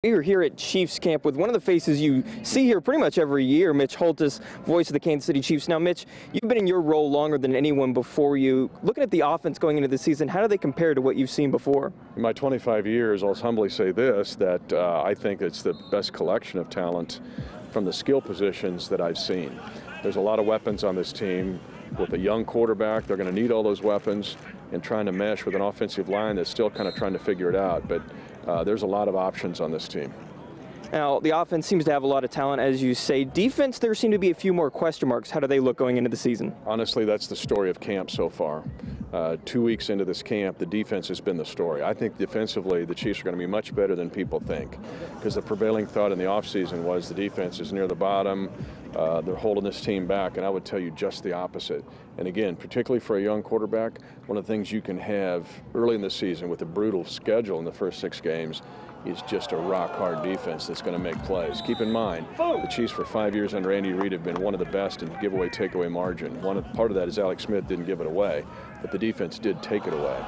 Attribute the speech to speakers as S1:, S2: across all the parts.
S1: We're here at Chiefs camp with one of the faces you see here pretty much every year, Mitch Holthus, voice of the Kansas City Chiefs. Now, Mitch, you've been in your role longer than anyone before you. Looking at the offense going into the season, how do they compare to what you've seen before?
S2: In my 25 years, I'll humbly say this, that I think it's the best collection of talent from the skill positions that I've seen. There's a lot of weapons on this team. With a young quarterback, they're going to need all those weapons, and trying to mesh with an offensive line that's still kind of trying to figure it out. But there's a lot of options on this team.
S1: Now, the offense seems to have a lot of talent, as you say. Defense, there seem to be a few more question marks. How do they look going into the season?
S2: Honestly, that's the story of camp so far. 2 weeks into this camp, the defense has been the story. I think defensively, the Chiefs are going to be much better than people think, because the prevailing thought in the offseason was the defense is near the bottom, they're holding this team back, and I would tell you just the opposite. And again, particularly for a young quarterback, one of the things you can have early in the season with a brutal schedule in the first 6 games is just a rock-hard defense that's going to make plays. Keep in mind, the Chiefs for 5 years under Andy Reid have been one of the best in giveaway-takeaway margin. Part of that is Alex Smith didn't give it away, but the defense did take it away.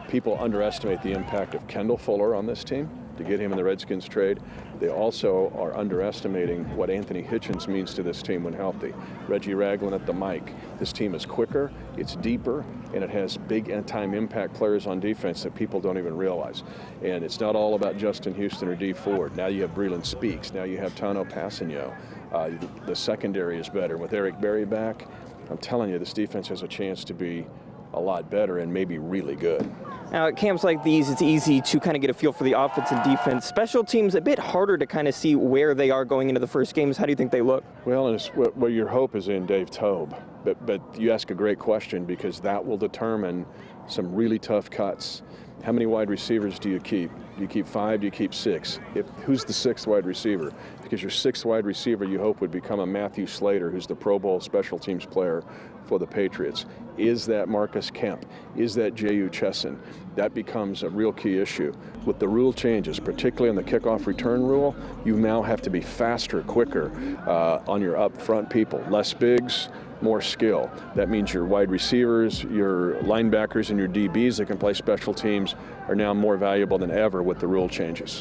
S2: People underestimate the impact of Kendall Fuller on this team to get him in the Redskins trade. They also are underestimating what Anthony Hitchens means to this team when healthy. Reggie Ragland at the mic. This team is quicker, it's deeper, and it has big time impact players on defense that people don't even realize. And it's not all about Justin Houston or Dee Ford. Now you have Breland Speaks. Now you have Tano Passanio. The secondary is better. With Eric Berry back, I'm telling you, this defense has a chance to be a lot better and maybe really good.
S1: Now, at camps like these, it's easy to kind of get a feel for the offense and defense. Special teams, a bit harder to kind of see where they are going into the first games. How do you think they look?
S2: Well, and well, your hope is in Dave Toub. But you ask a great question, because that will determine some really tough cuts. How many wide receivers do you keep? Do you keep 5? Do you keep 6? Who's the 6th wide receiver? Because your 6th wide receiver, you hope, would become a Matthew Slater, who's the Pro Bowl special teams player for the Patriots. Is that Marcus Kemp? Is that J.U. Chesson? That becomes a real key issue. With the rule changes, particularly on the kickoff return rule, you now have to be faster, quicker on your up front people. Less bigs, more skill. That means your wide receivers, your linebackers, and your DBs that can play special teams are now more valuable than ever with the rule changes.